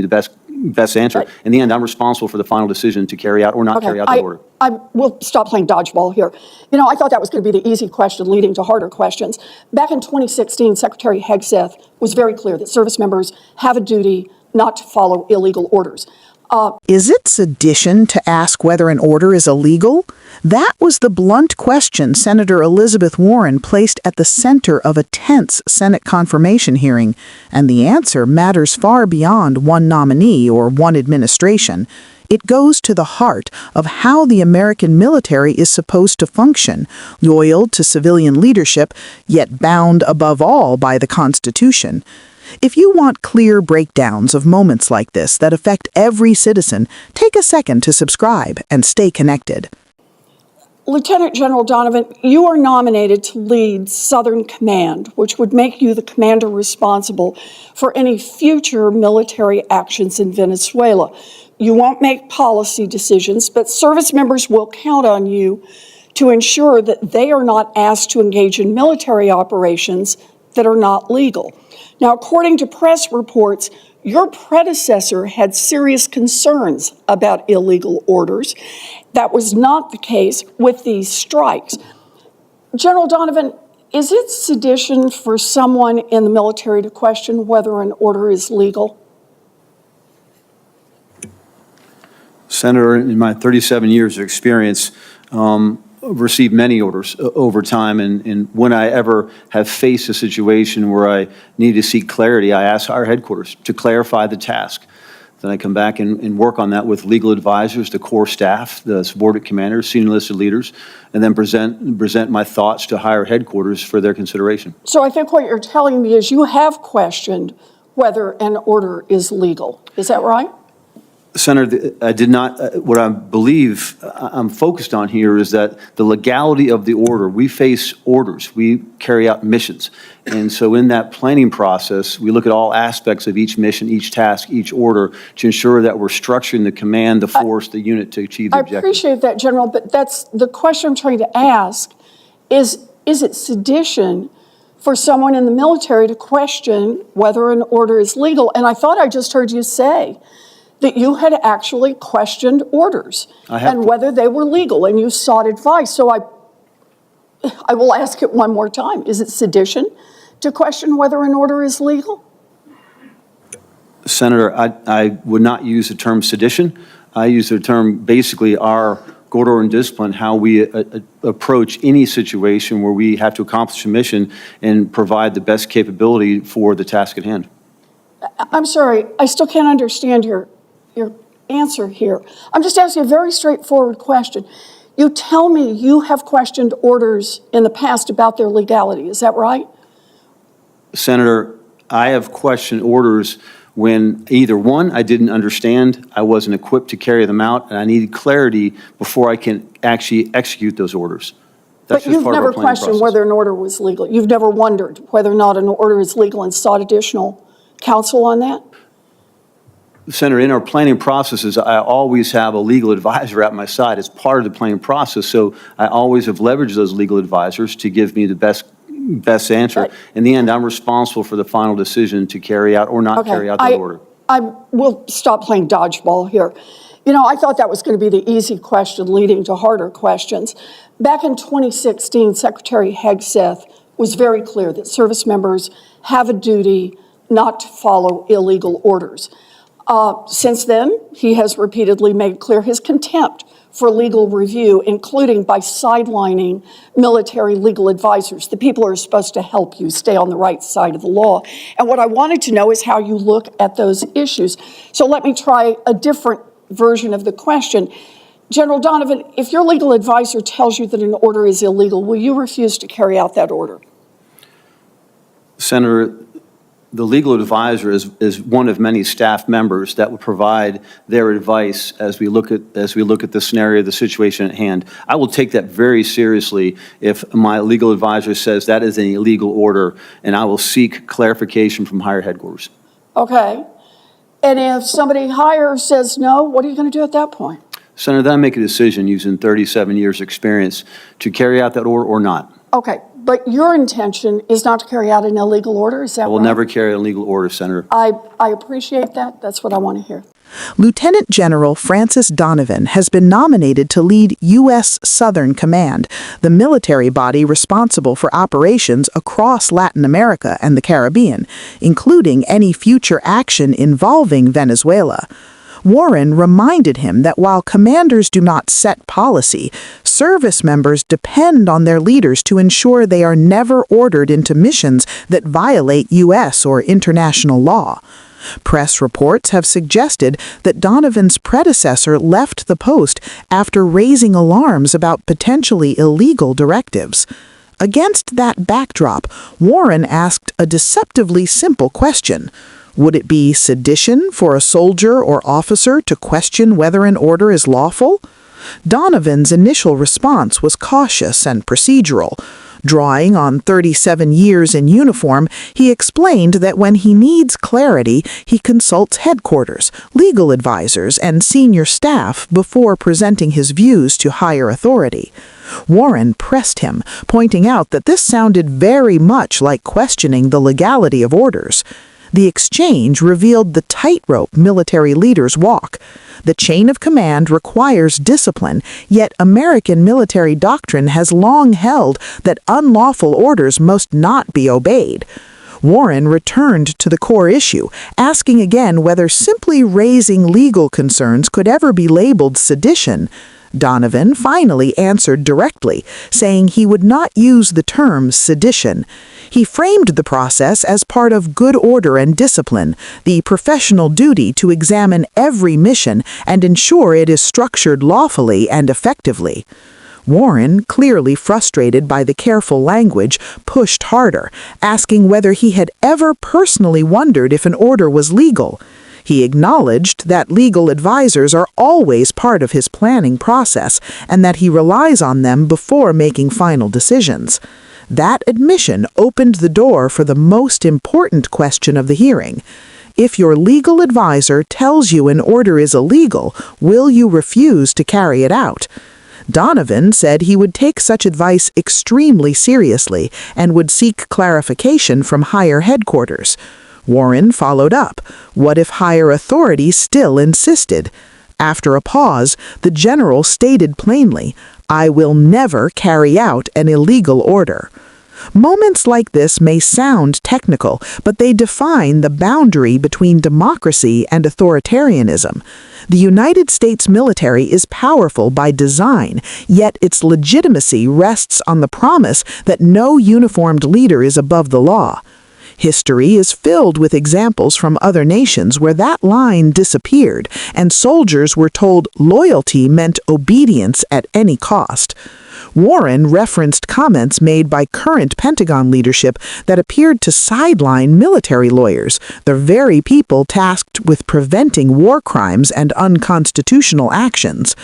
the best answer. In the end, I'm responsible for the final decision to carry out or not carry out the order. I will stop playing dodgeball here. You know, I thought that was going to be the easy question leading to harder questions. Back in 2016, Secretary Hegseth was very clear that service members have a duty not to follow illegal orders. Is it sedition to ask whether an order is illegal? That was the blunt question Senator Elizabeth Warren placed at the center of a tense Senate confirmation hearing, and the answer matters far beyond one nominee or one administration. It goes to the heart of how the American military is supposed to function, loyal to civilian leadership, yet bound above all by the Constitution. If you want clear breakdowns of moments like this that affect every citizen, take a second to subscribe and stay connected. Lieutenant General Donovan, you are nominated to lead Southern Command, which would make you the commander responsible for any future military actions in Venezuela. You won't make policy decisions, but service members will count on you to ensure that they are not asked to engage in military operations that are not legal. Now, according to press reports, your predecessor had serious concerns about illegal orders. That was not the case with these strikes. General Donovan, is it sedition for someone in the military to question whether an order is legal? Senator, in my 37 years of experience, received many orders over time, and when I ever have faced a situation where I need to seek clarity, I ask our headquarters to clarify the task. Then I come back and work on that with legal advisors, the core staff, the subordinate commanders, senior enlisted leaders, and then present my thoughts to higher headquarters for their consideration. So I think what you're telling me is you have questioned whether an order is legal. Is that right? Senator, I did not, what I believe I'm focused on here is that the legality of the order, we face orders, we carry out missions. And so in that planning process, we look at all aspects of each mission, each task, each order to ensure that we're structuring the command, the force, the unit to achieve the objective. I appreciate that, General, but that's the question I'm trying to ask is it sedition for someone in the military to question whether an order is legal? And I thought I just heard you say that you had actually questioned orders and whether they were legal, and you sought advice. So I will ask it one more time. Is it sedition to question whether an order is legal? Senator, I would not use the term sedition. I use the term basically our good order and discipline, how we approach any situation where we have to accomplish a mission and provide the best capability for the task at hand. I'm sorry, I still can't understand your answer here. I'm just asking a very straightforward question. You tell me you have questioned orders in the past about their legality. Is that right? Senator, I have questioned orders when either one, I didn't understand, I wasn't equipped to carry them out, and I needed clarity before I can actually execute those orders. That's but you've never questioned whether an order was legal. You've never wondered whether or not an order is legal and sought additional counsel on that? Senator, in our planning processes, I always have a legal advisor at my side as part of the planning process, so I always have leveraged those legal advisors to give me the best answer. Right. In the end, I'm responsible for the final decision to carry out or not carry out that order. I will stop playing dodgeball here. You know, I thought that was going to be the easy question leading to harder questions. Back in 2016, Secretary Hegseth was very clear that service members have a duty not to follow illegal orders. Since then, he has repeatedly made clear his contempt for legal review, including by sidelining military legal advisors, the people who are supposed to help you stay on the right side of the law. And what I wanted to know is how you look at those issues. So let me try a different version of the question. General Donovan, if your legal advisor tells you that an order is illegal, will you refuse to carry out that order? Senator, the legal advisor is one of many staff members that will provide their advice as we look at the scenario, the situation at hand. I will take that very seriously if my legal advisor says that is an illegal order, and I will seek clarification from higher headquarters. Okay. And if somebody higher says no, what are you going to do at that point? Senator, then I make a decision using 37 years' experience to carry out that order or not. Okay, But your intention is not to carry out an illegal order, is that right? I will never carry an illegal order, Senator. I appreciate that. That's what I want to hear. Lieutenant General Francis Donovan has been nominated to lead U.S. Southern Command, the military body responsible for operations across Latin America and the Caribbean, including any future action involving Venezuela. Warren reminded him that while commanders do not set policy, service members depend on their leaders to ensure they are never ordered into missions that violate U.S. or international law. Press reports have suggested that Donovan's predecessor left the post after raising alarms about potentially illegal directives. Against that backdrop, Warren asked a deceptively simple question. Would it be sedition for a soldier or officer to question whether an order is lawful? Donovan's initial response was cautious and procedural. Drawing on 37 years in uniform, he explained that when he needs clarity, he consults headquarters, legal advisors, and senior staff before presenting his views to higher authority. Warren pressed him, pointing out that this sounded very much like questioning the legality of orders. The exchange revealed the tightrope military leaders walk. The chain of command requires discipline, yet American military doctrine has long held that unlawful orders must not be obeyed. Warren returned to the core issue, asking again whether simply raising legal concerns could ever be labeled sedition. Donovan finally answered directly, saying he would not use the term sedition. He framed the process as part of good order and discipline, the professional duty to examine every mission and ensure it is structured lawfully and effectively. Warren, clearly frustrated by the careful language, pushed harder, asking whether he had ever personally wondered if an order was legal. He acknowledged that legal advisors are always part of his planning process and that he relies on them before making final decisions. That admission opened the door for the most important question of the hearing. If your legal advisor tells you an order is illegal, will you refuse to carry it out? Donovan said he would take such advice extremely seriously and would seek clarification from higher headquarters. Warren followed up. What if higher authorities still insisted? After a pause, the general stated plainly, "I will never carry out an illegal order." Moments like this may sound technical, but they define the boundary between democracy and authoritarianism. The United States military is powerful by design, yet its legitimacy rests on the promise that no uniformed leader is above the law. History is filled with examples from other nations where that line disappeared, and soldiers were told loyalty meant obedience at any cost. Warren referenced comments made by current Pentagon leadership that appeared to sideline military lawyers, the very people tasked with preventing war crimes and unconstitutional actions.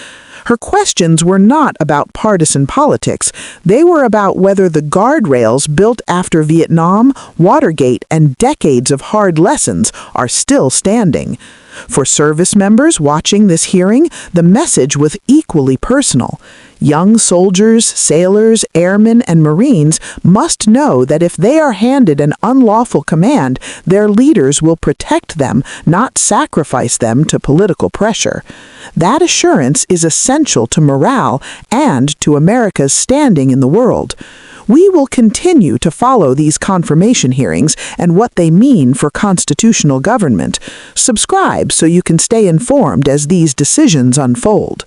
Her questions were not about partisan politics. They were about whether the guardrails built after Vietnam, Watergate, and decades of hard lessons are still standing. For service members watching this hearing, the message was equally personal. Young soldiers, sailors, airmen, and Marines must know that if they are handed an unlawful command, their leaders will protect them, not sacrifice them to political pressure. That assurance is essential to morale and to America's standing in the world. We will continue to follow these confirmation hearings and what they mean for constitutional government. Subscribe so you can stay informed as these decisions unfold.